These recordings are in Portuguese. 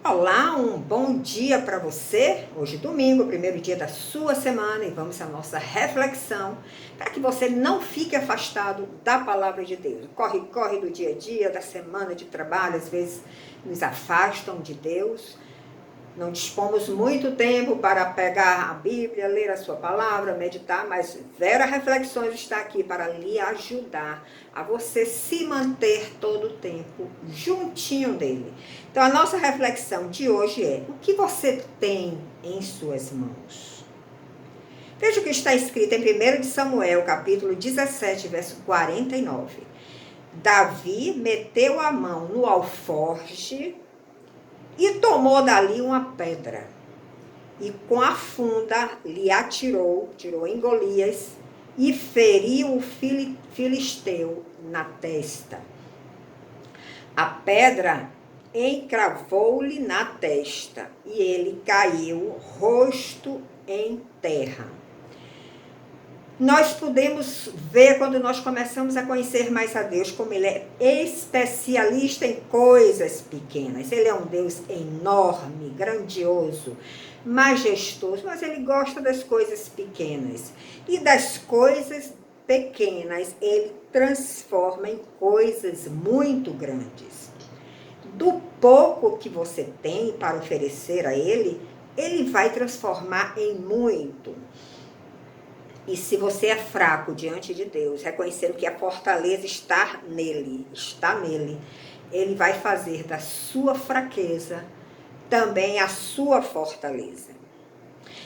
Olá, um bom dia para você. Hoje, domingo, primeiro dia da sua semana, e vamos à nossa reflexão para que você não fique afastado da palavra de Deus. Corre do dia a dia, da semana de trabalho, às vezes nos afastam de Deus. Não dispomos muito tempo para pegar a Bíblia, ler a sua palavra, meditar, mas Vera Reflexões está aqui para lhe ajudar a você se manter todo o tempo juntinho dele. Então a nossa reflexão de hoje é: o que você tem em suas mãos? Veja o que está escrito em 1 de Samuel, capítulo 17, verso 49. Davi meteu a mão no alforje e tomou dali uma pedra, e com a funda lhe tirou em Golias, e feriu o filisteu na testa. A pedra encravou-lhe na testa, e ele caiu rosto em terra. Nós podemos ver, quando nós começamos a conhecer mais a Deus, como Ele é especialista em coisas pequenas. Ele é um Deus enorme, grandioso, majestoso, mas Ele gosta das coisas pequenas. E das coisas pequenas, Ele transforma em coisas muito grandes. Do pouco que você tem para oferecer a Ele, Ele vai transformar em muito. E se você é fraco diante de Deus, reconhecendo que a fortaleza está nele, Ele vai fazer da sua fraqueza também a sua fortaleza.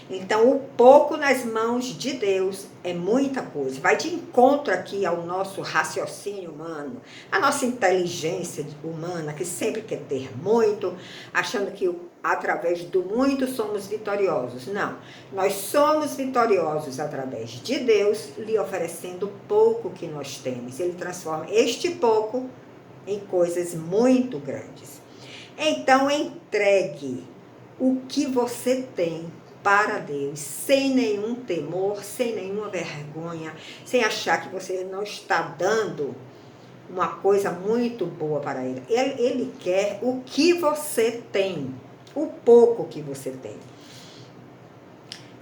Então, o pouco nas mãos de Deus é muita coisa. Vai de encontro aqui ao nosso raciocínio humano, a nossa inteligência humana, que sempre quer ter muito, achando que através do muito somos vitoriosos. Não, nós somos vitoriosos através de Deus, lhe oferecendo o pouco que nós temos. Ele transforma este pouco em coisas muito grandes. Então, entregue o que você tem para Deus, sem nenhum temor, sem nenhuma vergonha, sem achar que você não está dando uma coisa muito boa para Ele. Ele quer o que você tem, o pouco que você tem.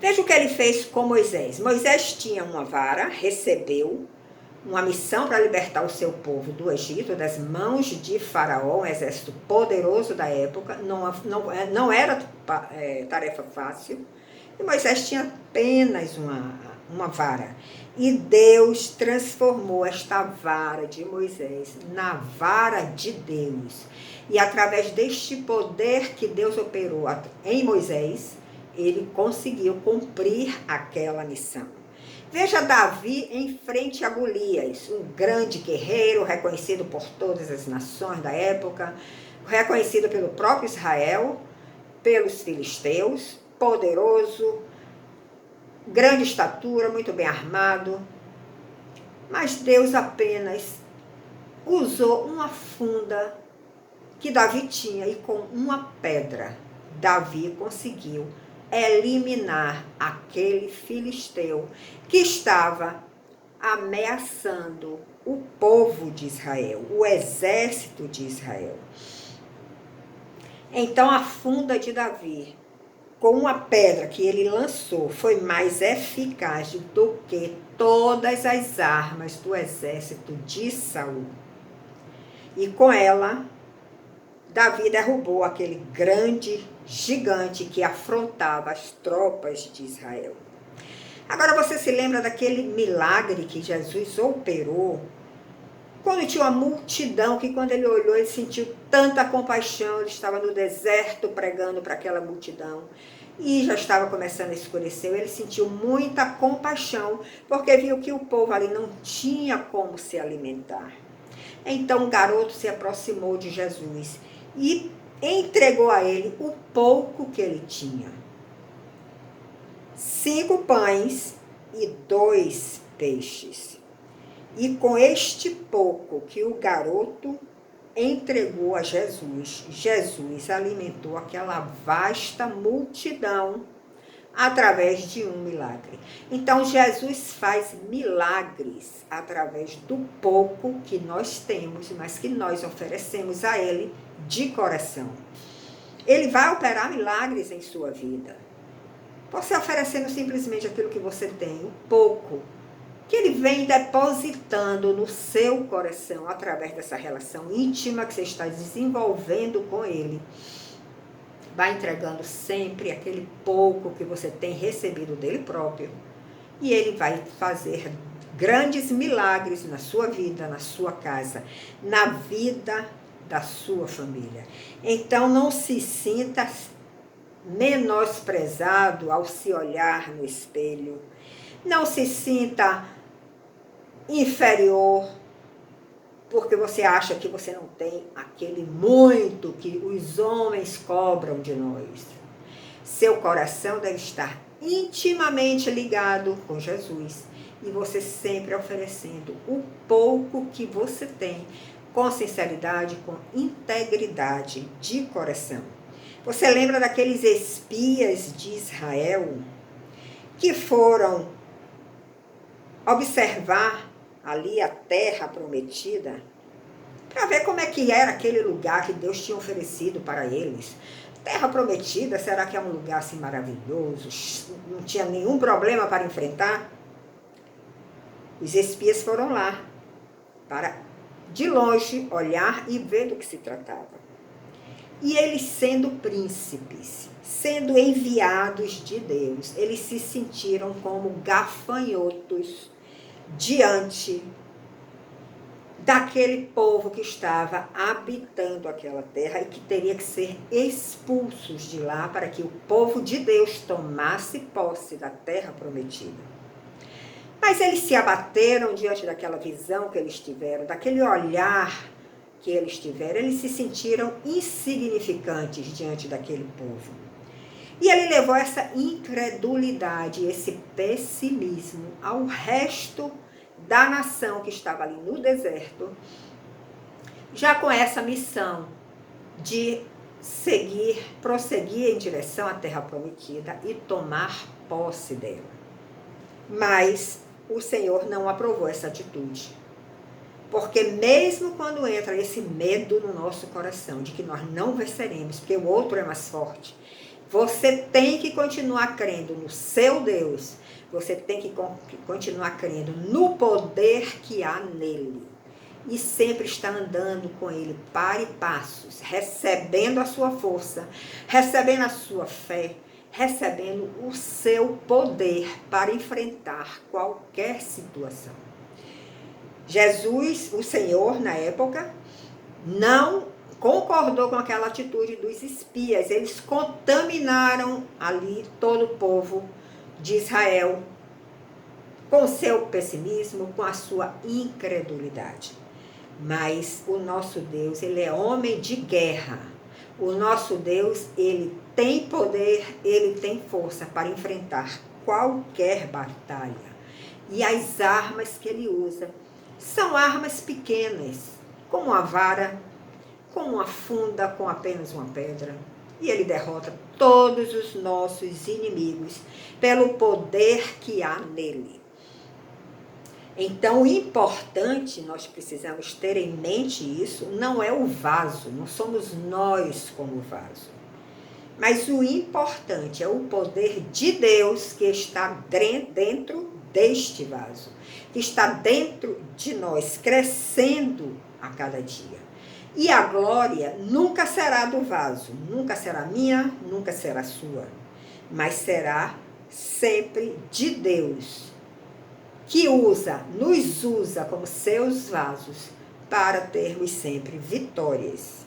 Veja o que ele fez com Moisés. Moisés tinha uma vara, recebeu uma missão para libertar o seu povo do Egito, das mãos de Faraó, um exército poderoso da época. Não era tarefa fácil. E Moisés tinha apenas uma vara. E Deus transformou esta vara de Moisés na vara de Deus. E através deste poder que Deus operou em Moisés, ele conseguiu cumprir aquela missão. Veja Davi em frente a Golias, um grande guerreiro, reconhecido por todas as nações da época, reconhecido pelo próprio Israel, pelos filisteus, poderoso, grande estatura, muito bem armado. Mas Deus apenas usou uma funda que Davi tinha, e com uma pedra, Davi conseguiu eliminar aquele filisteu que estava ameaçando o povo de Israel, o exército de Israel. Então a funda de Davi, com uma pedra que ele lançou, foi mais eficaz do que todas as armas do exército de Saul. E com ela, Davi derrubou aquele grande gigante que afrontava as tropas de Israel. Agora você se lembra daquele milagre que Jesus operou? Quando tinha uma multidão, que quando ele olhou, ele sentiu tanta compaixão. Ele estava no deserto pregando para aquela multidão e já estava começando a escurecer. Ele sentiu muita compaixão, porque viu que o povo ali não tinha como se alimentar. Então o garoto se aproximou de Jesus e entregou a ele o pouco que ele tinha. 5 pães e 2 peixes. E com este pouco que o garoto entregou a Jesus, Jesus alimentou aquela vasta multidão através de um milagre. Então Jesus faz milagres através do pouco que nós temos, mas que nós oferecemos a Ele de coração. Ele vai operar milagres em sua vida. Você oferecendo simplesmente aquilo que você tem, o pouco, que ele vem depositando no seu coração, através dessa relação íntima que você está desenvolvendo com ele. Vai entregando sempre aquele pouco que você tem recebido dele próprio. E ele vai fazer grandes milagres na sua vida, na sua casa, na vida da sua família. Então não se sinta menosprezado ao se olhar no espelho. Não se sinta inferior porque você acha que você não tem aquele muito que os homens cobram de nós. Seu coração deve estar intimamente ligado com Jesus e você sempre oferecendo o pouco que você tem, com sinceridade, com integridade de coração. Você lembra daqueles espias de Israel que foram observar ali a terra prometida para ver como é que era aquele lugar que Deus tinha oferecido para eles? Terra prometida, será que é um lugar assim maravilhoso? Não tinha nenhum problema para enfrentar? Os espias foram lá para, de longe, olhar e ver do que se tratava. E eles, sendo príncipes, sendo enviados de Deus, eles se sentiram como gafanhotos diante daquele povo que estava habitando aquela terra e que teria que ser expulsos de lá para que o povo de Deus tomasse posse da terra prometida. Mas eles se abateram diante daquela visão que eles tiveram, daquele olhar que eles tiveram, eles se sentiram insignificantes diante daquele povo. E ele levou essa incredulidade, esse pessimismo ao resto da nação que estava ali no deserto, já com essa missão de prosseguir em direção à terra prometida e tomar posse dela. Mas o Senhor não aprovou essa atitude. Porque mesmo quando entra esse medo no nosso coração, de que nós não venceremos, porque o outro é mais forte, você tem que continuar crendo no seu Deus, você tem que continuar crendo no poder que há nele. E sempre estar andando com ele para e passos, recebendo a sua força, recebendo a sua fé, recebendo o seu poder para enfrentar qualquer situação. Jesus, o Senhor, na época, não concordou com aquela atitude dos espias. Eles contaminaram ali todo o povo de Israel com o seu pessimismo, com a sua incredulidade. Mas o nosso Deus, ele é homem de guerra. O nosso Deus, ele tem poder, ele tem força para enfrentar qualquer batalha. E as armas que ele usa são armas pequenas, como uma vara, como uma funda com apenas uma pedra. E ele derrota todos os nossos inimigos pelo poder que há nele. Então, o importante, nós precisamos ter em mente isso, não é o vaso, não somos nós como vaso. Mas o importante é o poder de Deus que está dentro deste vaso, que está dentro de nós, crescendo a cada dia. E a glória nunca será do vaso, nunca será minha, nunca será sua, mas será sempre de Deus, que nos usa como seus vasos para termos sempre vitórias.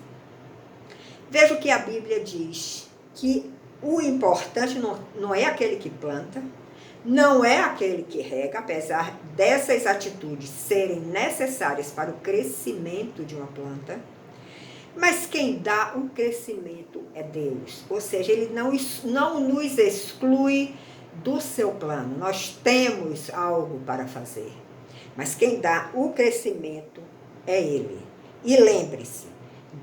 Veja o que a Bíblia diz, que o importante não é aquele que planta, não é aquele que rega, apesar dessas atitudes serem necessárias para o crescimento de uma planta, mas quem dá o crescimento é Deus. Ou seja, ele não nos exclui do seu plano. Nós temos algo para fazer, mas quem dá o crescimento é Ele. E lembre-se,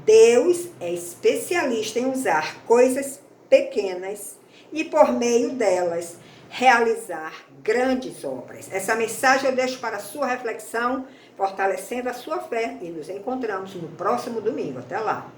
Deus é especialista em usar coisas pequenas e por meio delas realizar grandes obras. Essa mensagem eu deixo para a sua reflexão, fortalecendo a sua fé, e nos encontramos no próximo domingo. Até lá!